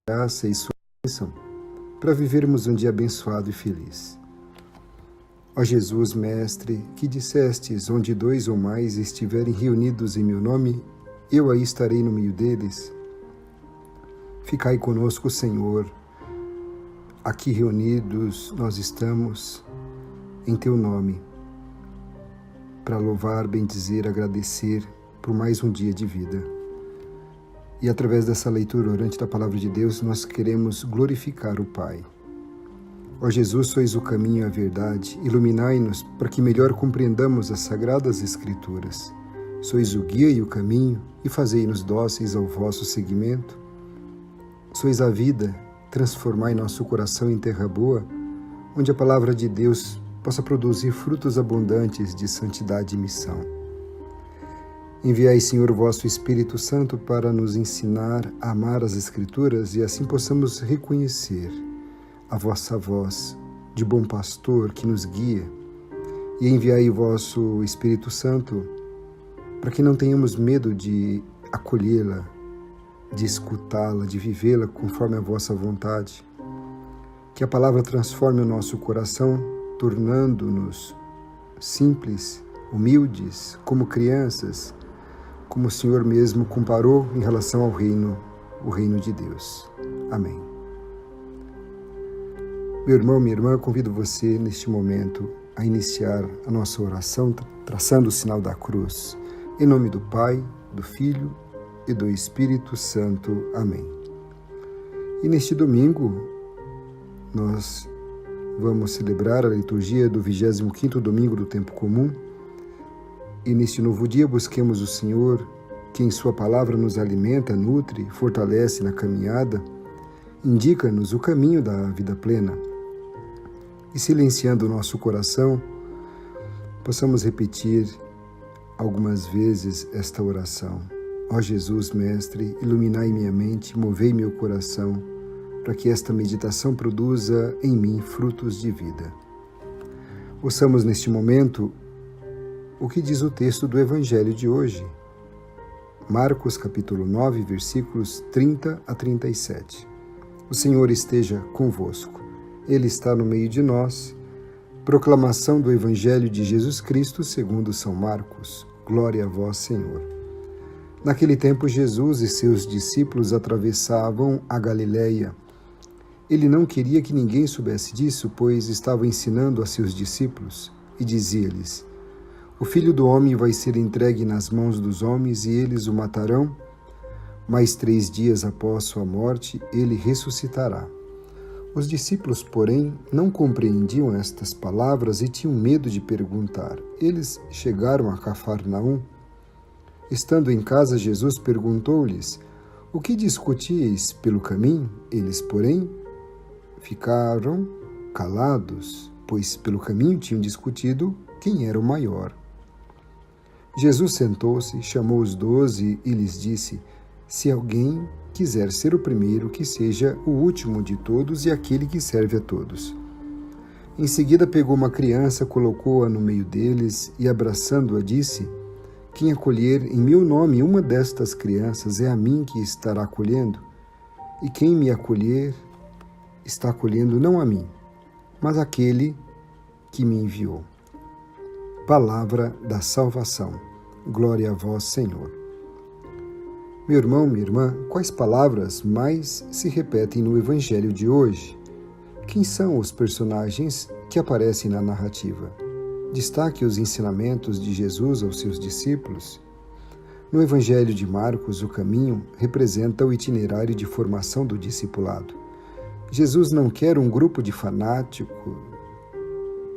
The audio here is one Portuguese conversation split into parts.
graça e sua bênção para vivermos um dia abençoado e feliz. Ó Jesus, Mestre, que dissestes, onde 2 ou mais estiverem reunidos em meu nome, eu aí estarei no meio deles. Ficai conosco, Senhor. Aqui reunidos nós estamos em teu nome, para louvar, bendizer, agradecer por mais um dia de vida. E através dessa leitura orante da Palavra de Deus, nós queremos glorificar o Pai. Ó Jesus, sois o caminho e a verdade, iluminai-nos para que melhor compreendamos as Sagradas Escrituras. Sois o guia e o caminho, e fazei-nos dóceis ao vosso seguimento. Sois a vida, transformai nosso coração em terra boa, onde a Palavra de Deus possa produzir frutos abundantes de santidade e missão. Enviai, Senhor, o vosso Espírito Santo para nos ensinar a amar as Escrituras e assim possamos reconhecer a vossa voz de bom pastor que nos guia. E enviai o vosso Espírito Santo para que não tenhamos medo de acolhê-la, de escutá-la, de vivê-la conforme a vossa vontade. Que a palavra transforme o nosso coração, tornando-nos simples, humildes, como crianças, como o Senhor mesmo comparou em relação ao reino, o reino de Deus. Amém. Meu irmão, minha irmã, convido você neste momento a iniciar a nossa oração traçando o sinal da cruz. Em nome do Pai, do Filho e do Espírito Santo. Amém. E neste domingo, nós vamos celebrar a liturgia do 25º domingo do tempo comum. E neste novo dia busquemos o Senhor, que em sua palavra nos alimenta, nutre, fortalece na caminhada, indica-nos o caminho da vida plena. E silenciando o nosso coração, possamos repetir algumas vezes esta oração. Ó Jesus, Mestre, iluminai minha mente, movei meu coração, para que esta meditação produza em mim frutos de vida. Ouçamos neste momento o que diz o texto do Evangelho de hoje. Marcos capítulo 9, versículos 30 a 37. O Senhor esteja convosco. Ele está no meio de nós. Proclamação do Evangelho de Jesus Cristo segundo São Marcos. Glória a vós, Senhor. Naquele tempo, Jesus e seus discípulos atravessavam a Galileia. Ele não queria que ninguém soubesse disso, pois estava ensinando a seus discípulos, e dizia-lhes: O Filho do Homem vai ser entregue nas mãos dos homens, e eles o matarão, mas 3 dias após sua morte, ele ressuscitará. Os discípulos, porém, não compreendiam estas palavras e tinham medo de perguntar. Eles chegaram a Cafarnaum. Estando em casa, Jesus perguntou-lhes: O que discutíeis pelo caminho? Eles, porém, ficaram calados, pois pelo caminho tinham discutido quem era o maior. Jesus sentou-se, chamou os 12 e lhes disse: Se alguém quiser ser o primeiro, que seja o último de todos e aquele que serve a todos. Em seguida pegou uma criança, colocou-a no meio deles e, abraçando-a, disse: Quem acolher em meu nome uma destas crianças é a mim que estará acolhendo, e quem me acolher está acolhendo não a mim, mas aquele que me enviou. Palavra da salvação. Glória a vós, Senhor. Meu irmão, minha irmã, quais palavras mais se repetem no Evangelho de hoje? Quem são os personagens que aparecem na narrativa? Destaque os ensinamentos de Jesus aos seus discípulos. No Evangelho de Marcos, o caminho representa o itinerário de formação do discipulado. Jesus não quer um grupo de fanáticos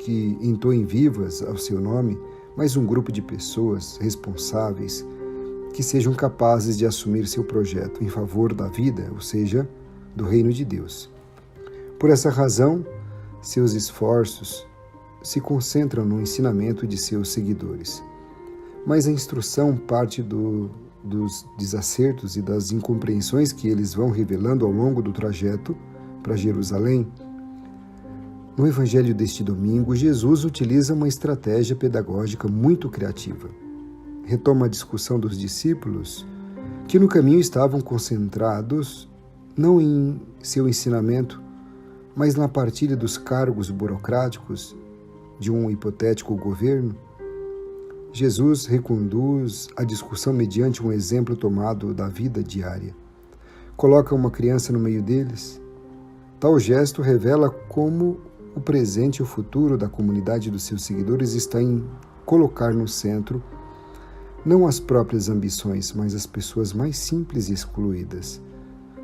que entoem vivas ao seu nome, mas um grupo de pessoas responsáveis que sejam capazes de assumir seu projeto em favor da vida, ou seja, do reino de Deus. Por essa razão, seus esforços se concentram no ensinamento de seus seguidores. Mas a instrução parte dos desacertos e das incompreensões que eles vão revelando ao longo do trajeto para Jerusalém. No Evangelho deste domingo, Jesus utiliza uma estratégia pedagógica muito criativa. Retoma a discussão dos discípulos, que no caminho estavam concentrados não em seu ensinamento, mas na partilha dos cargos burocráticos de um hipotético governo, Jesus reconduz a discussão mediante um exemplo tomado da vida diária. Coloca uma criança no meio deles. Tal gesto revela como o presente e o futuro da comunidade dos seus seguidores está em colocar no centro não as próprias ambições, mas as pessoas mais simples e excluídas.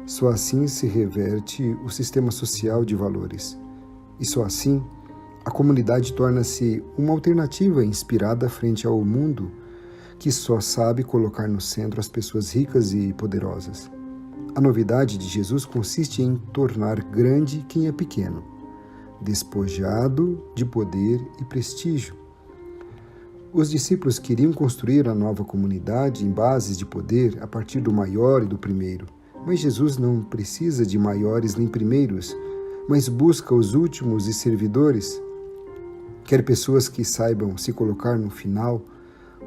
Só assim se reverte o sistema social de valores. E só assim a comunidade torna-se uma alternativa inspirada frente ao mundo que só sabe colocar no centro as pessoas ricas e poderosas. A novidade de Jesus consiste em tornar grande quem é pequeno, despojado de poder e prestígio. Os discípulos queriam construir a nova comunidade em bases de poder a partir do maior e do primeiro. Mas Jesus não precisa de maiores nem primeiros, mas busca os últimos e servidores. Quer pessoas que saibam se colocar no final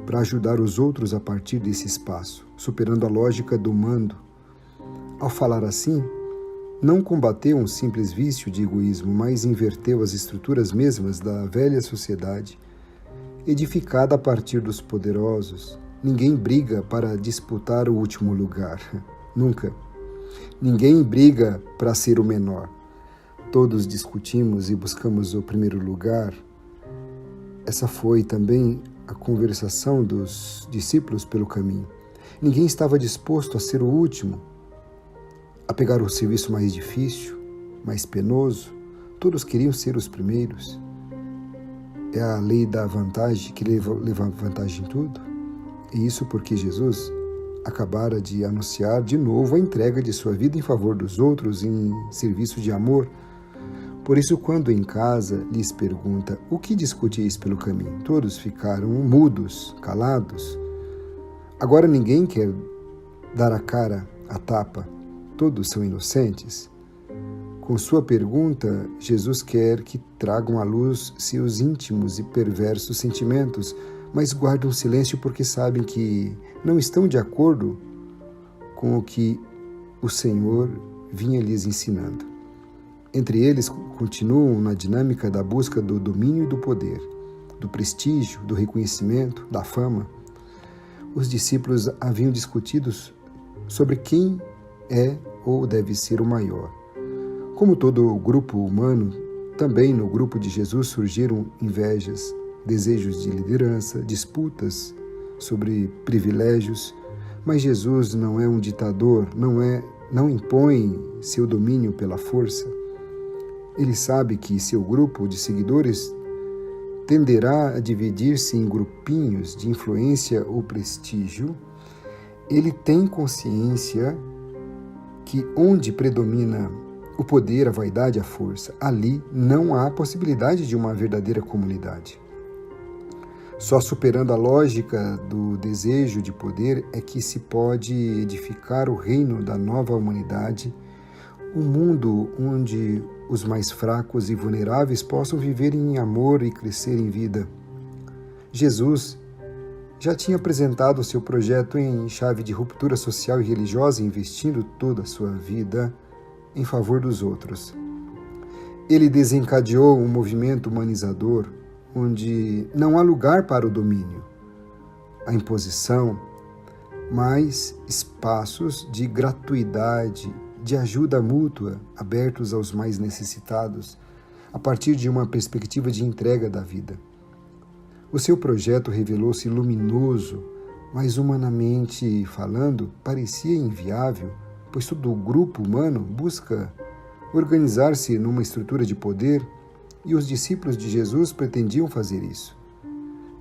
para ajudar os outros a partir desse espaço, superando a lógica do mando. Ao falar assim, não combateu um simples vício de egoísmo, mas inverteu as estruturas mesmas da velha sociedade, edificada a partir dos poderosos. Ninguém briga para disputar o último lugar. Nunca. Ninguém briga para ser o menor. Todos discutimos e buscamos o primeiro lugar. Essa foi também a conversação dos discípulos pelo caminho. Ninguém estava disposto a ser o último, a pegar o serviço mais difícil, mais penoso. Todos queriam ser os primeiros. É a lei da vantagem que leva vantagem em tudo. E isso porque Jesus acabara de anunciar de novo a entrega de sua vida em favor dos outros em serviço de amor. Por isso, quando em casa lhes pergunta o que discutis pelo caminho, todos ficaram mudos, calados. Agora ninguém quer dar a cara à tapa, todos são inocentes. Com sua pergunta, Jesus quer que tragam à luz seus íntimos e perversos sentimentos, mas guardam silêncio porque sabem que não estão de acordo com o que o Senhor vinha lhes ensinando. Entre eles, continuam na dinâmica da busca do domínio e do poder, do prestígio, do reconhecimento, da fama. Os discípulos haviam discutido sobre quem é ou deve ser o maior. Como todo grupo humano, também no grupo de Jesus surgiram invejas, desejos de liderança, disputas sobre privilégios, mas Jesus não é um ditador, não impõe seu domínio pela força. Ele sabe que seu grupo de seguidores tenderá a dividir-se em grupinhos de influência ou prestígio. Ele tem consciência que onde predomina o poder, a vaidade, a força, ali não há possibilidade de uma verdadeira comunidade. Só superando a lógica do desejo de poder é que se pode edificar o reino da nova humanidade, um mundo onde os mais fracos e vulneráveis possam viver em amor e crescer em vida. Jesus já tinha apresentado o seu projeto em chave de ruptura social e religiosa, investindo toda a sua vida em favor dos outros. Ele desencadeou um movimento humanizador, onde não há lugar para o domínio, a imposição, mas espaços de gratuidade, de ajuda mútua, abertos aos mais necessitados, a partir de uma perspectiva de entrega da vida. O seu projeto revelou-se luminoso, mas humanamente falando, parecia inviável, pois todo o grupo humano busca organizar-se numa estrutura de poder e os discípulos de Jesus pretendiam fazer isso,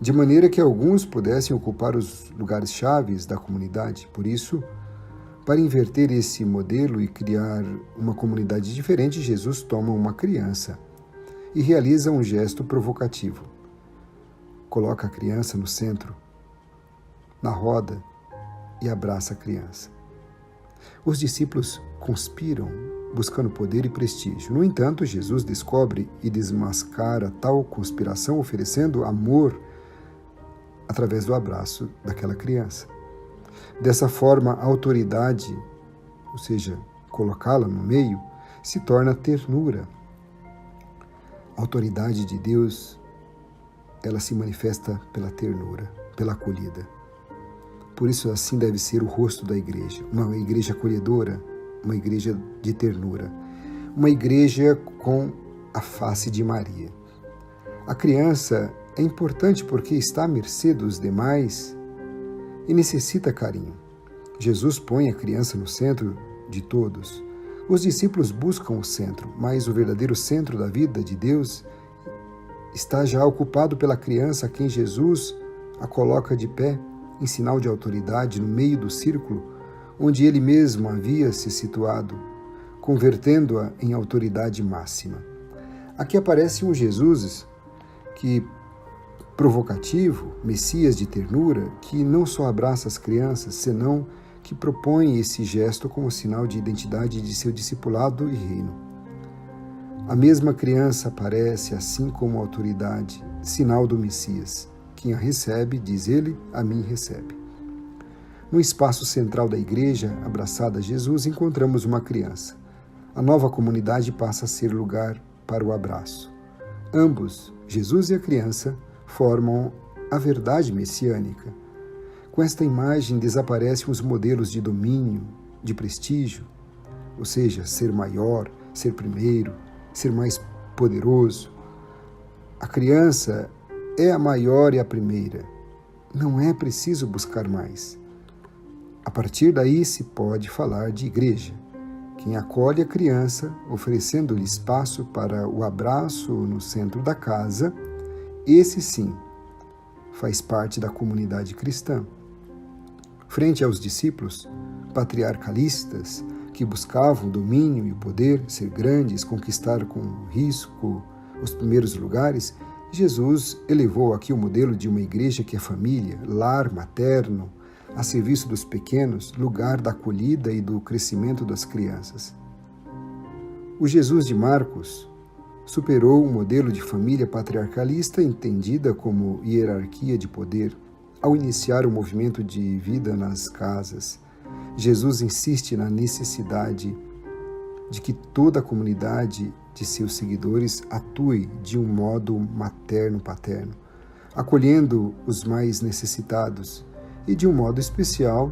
de maneira que alguns pudessem ocupar os lugares chaves da comunidade. Por isso, para inverter esse modelo e criar uma comunidade diferente, Jesus toma uma criança e realiza um gesto provocativo. Coloca a criança no centro, na roda, e abraça a criança. Os discípulos conspiram, buscando poder e prestígio. No entanto, Jesus descobre e desmascara tal conspiração, oferecendo amor através do abraço daquela criança. Dessa forma, a autoridade, ou seja, colocá-la no meio, se torna ternura. A autoridade de Deus, ela se manifesta pela ternura, pela acolhida. Por isso, assim deve ser o rosto da igreja. Uma igreja acolhedora, uma igreja de ternura. Uma igreja com a face de Maria. A criança é importante porque está à mercê dos demais e necessita carinho. Jesus põe a criança no centro de todos. Os discípulos buscam o centro, mas o verdadeiro centro da vida de Deus está já ocupado pela criança a quem Jesus a coloca de pé, em sinal de autoridade, no meio do círculo onde ele mesmo havia se situado, convertendo-a em autoridade máxima. Aqui aparece um Jesus que, provocativo, Messias de ternura, que não só abraça as crianças, senão que propõe esse gesto como sinal de identidade de seu discipulado e reino. A mesma criança aparece assim como autoridade, sinal do Messias. Quem a recebe, diz ele, a mim recebe. No espaço central da igreja, abraçada a Jesus, encontramos uma criança. A nova comunidade passa a ser lugar para o abraço. Ambos, Jesus e a criança, formam a verdade messiânica. Com esta imagem desaparecem os modelos de domínio, de prestígio, ou seja, ser maior, ser primeiro, ser mais poderoso. A criança é a maior e a primeira. Não é preciso buscar mais. A partir daí se pode falar de igreja. Quem acolhe a criança, oferecendo-lhe espaço para o abraço no centro da casa, esse sim faz parte da comunidade cristã. Frente aos discípulos patriarcalistas que buscavam o domínio e o poder, ser grandes, conquistar com risco os primeiros lugares, Jesus elevou aqui o modelo de uma igreja que é família, lar materno, a serviço dos pequenos, lugar da acolhida e do crescimento das crianças. O Jesus de Marcos superou o modelo de família patriarcalista entendida como hierarquia de poder. Ao iniciar o movimento de vida nas casas, Jesus insiste na necessidade de que toda a comunidade de seus seguidores atue de um modo materno-paterno, acolhendo os mais necessitados e, de um modo especial,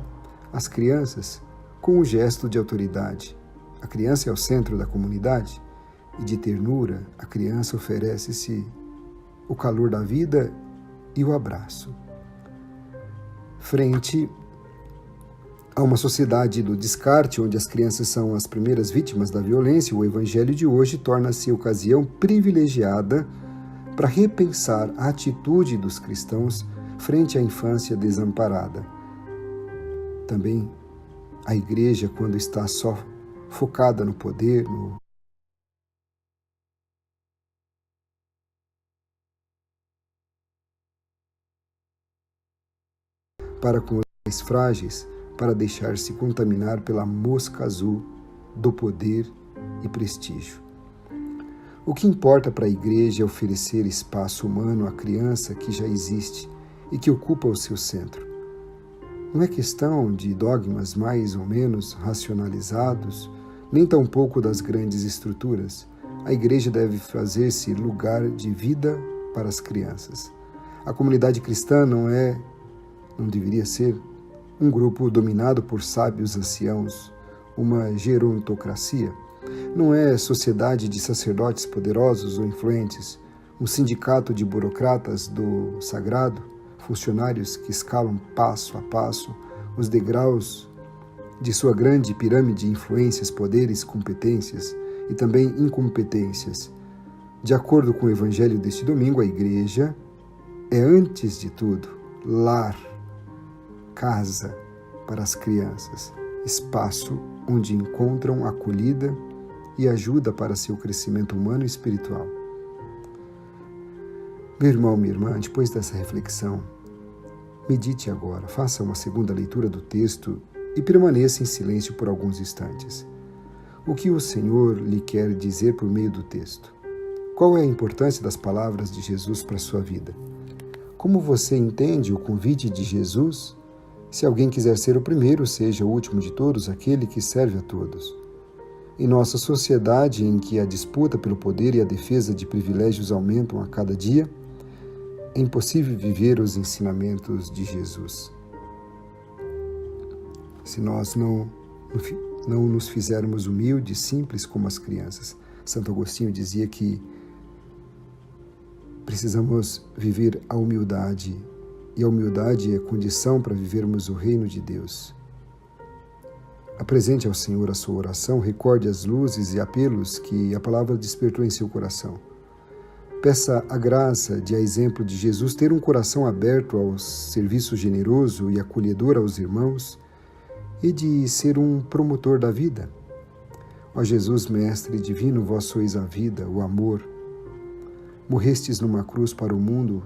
as crianças, com o gesto de autoridade. A criança é o centro da comunidade e, de ternura, a criança oferece-se o calor da vida e o abraço. Frente a uma sociedade do descarte, onde as crianças são as primeiras vítimas da violência, o Evangelho de hoje torna-se ocasião privilegiada para repensar a atitude dos cristãos frente à infância desamparada. Também a igreja, quando está só focada no poder, para com os mais frágeis, para deixar-se contaminar pela mosca azul do poder e prestígio. O que importa para a igreja é oferecer espaço humano à criança que já existe e que ocupa o seu centro. Não é questão de dogmas mais ou menos racionalizados, nem tampouco das grandes estruturas. A igreja deve fazer-se lugar de vida para as crianças. A comunidade cristã não deveria ser um grupo dominado por sábios anciãos, uma gerontocracia. Não é sociedade de sacerdotes poderosos ou influentes, um sindicato de burocratas do sagrado, funcionários que escalam passo a passo os degraus de sua grande pirâmide de influências, poderes, competências e também incompetências. De acordo com o Evangelho deste domingo, a igreja é, antes de tudo, lar, casa para as crianças, espaço onde encontram acolhida e ajuda para seu crescimento humano e espiritual. Meu irmão, minha irmã, depois dessa reflexão, medite agora, faça uma segunda leitura do texto e permaneça em silêncio por alguns instantes. O que o Senhor lhe quer dizer por meio do texto? Qual é a importância das palavras de Jesus para a sua vida? Como você entende o convite de Jesus? Se alguém quiser ser o primeiro, seja o último de todos, aquele que serve a todos. Em nossa sociedade, em que a disputa pelo poder e a defesa de privilégios aumentam a cada dia, é impossível viver os ensinamentos de Jesus. Se nós não nos fizermos humildes, simples como as crianças. Santo Agostinho dizia que precisamos viver a humildade, e a humildade é condição para vivermos o reino de Deus. Apresente ao Senhor a sua oração, recorde as luzes e apelos que a palavra despertou em seu coração. Peça a graça de, a exemplo de Jesus, ter um coração aberto ao serviço generoso e acolhedor aos irmãos e de ser um promotor da vida. Ó Jesus, Mestre divino, vós sois a vida, o amor. Morrestes numa cruz para o mundo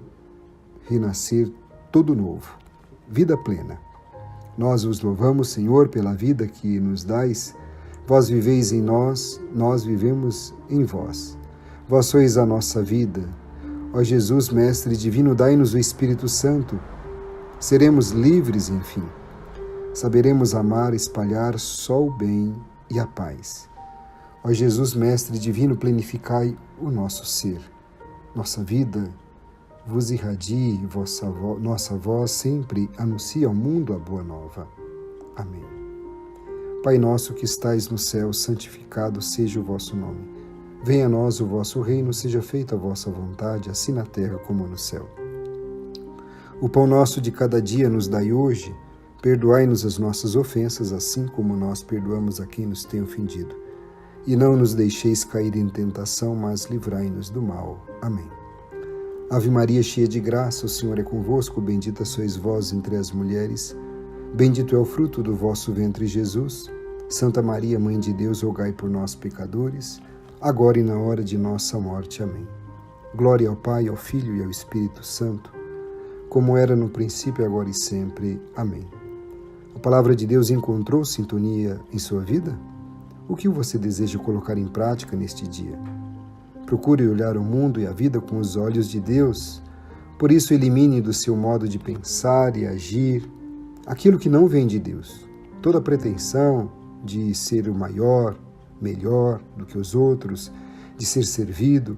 renascer todo novo, vida plena. Nós vos louvamos, Senhor, pela vida que nos dais. Vós viveis em nós, nós vivemos em vós. Vós sois a nossa vida. Ó Jesus, Mestre divino, dai-nos o Espírito Santo. Seremos livres, enfim. Saberemos amar, espalhar só o bem e a paz. Ó Jesus, Mestre divino, plenificai o nosso ser. Nossa vida vos irradie, nossa voz sempre anuncia ao mundo a boa nova. Amém. Pai nosso que estais no céu, santificado seja o vosso nome. Venha a nós o vosso reino, seja feita a vossa vontade, assim na terra como no céu. O pão nosso de cada dia nos dai hoje, perdoai-nos as nossas ofensas, assim como nós perdoamos a quem nos tem ofendido. E não nos deixeis cair em tentação, mas livrai-nos do mal. Amém. Ave Maria, cheia de graça, o Senhor é convosco, bendita sois vós entre as mulheres, bendito é o fruto do vosso ventre, Jesus. Santa Maria, Mãe de Deus, rogai por nós, pecadores, agora e na hora de nossa morte. Amém. Glória ao Pai, ao Filho e ao Espírito Santo, como era no princípio, agora e sempre. Amém. A palavra de Deus encontrou sintonia em sua vida? O que você deseja colocar em prática neste dia? Procure olhar o mundo e a vida com os olhos de Deus. Por isso, elimine do seu modo de pensar e agir aquilo que não vem de Deus. Toda pretensão de ser o maior, melhor do que os outros, de ser servido.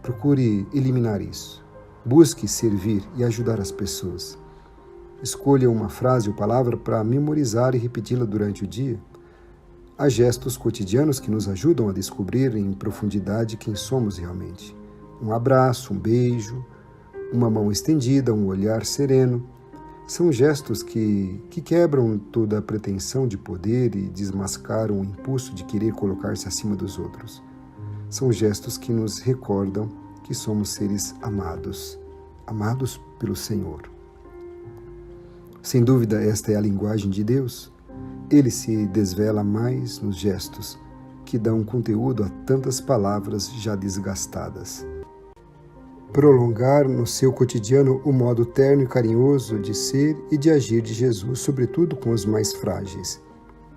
Procure eliminar isso. Busque servir e ajudar as pessoas. Escolha uma frase ou palavra para memorizar e repeti-la durante o dia. Há gestos cotidianos que nos ajudam a descobrir em profundidade quem somos realmente. Um abraço, um beijo, uma mão estendida, um olhar sereno. São gestos que quebram toda a pretensão de poder e desmascaram o impulso de querer colocar-se acima dos outros. São gestos que nos recordam que somos seres amados, amados pelo Senhor. Sem dúvida, esta é a linguagem de Deus. Ele se desvela mais nos gestos, que dão conteúdo a tantas palavras já desgastadas. Prolongar no seu cotidiano o modo terno e carinhoso de ser e de agir de Jesus, sobretudo com os mais frágeis.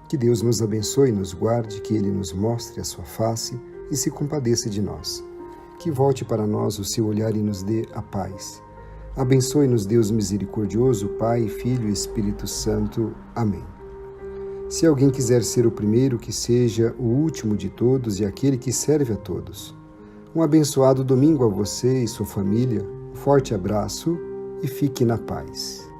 Que Deus nos abençoe e nos guarde, que Ele nos mostre a sua face e se compadeça de nós. Que volte para nós o seu olhar e nos dê a paz. Abençoe-nos, Deus misericordioso, Pai, Filho e Espírito Santo. Amém. Se alguém quiser ser o primeiro, que seja o último de todos e aquele que serve a todos. Um abençoado domingo a você e sua família. Um forte abraço e fique na paz.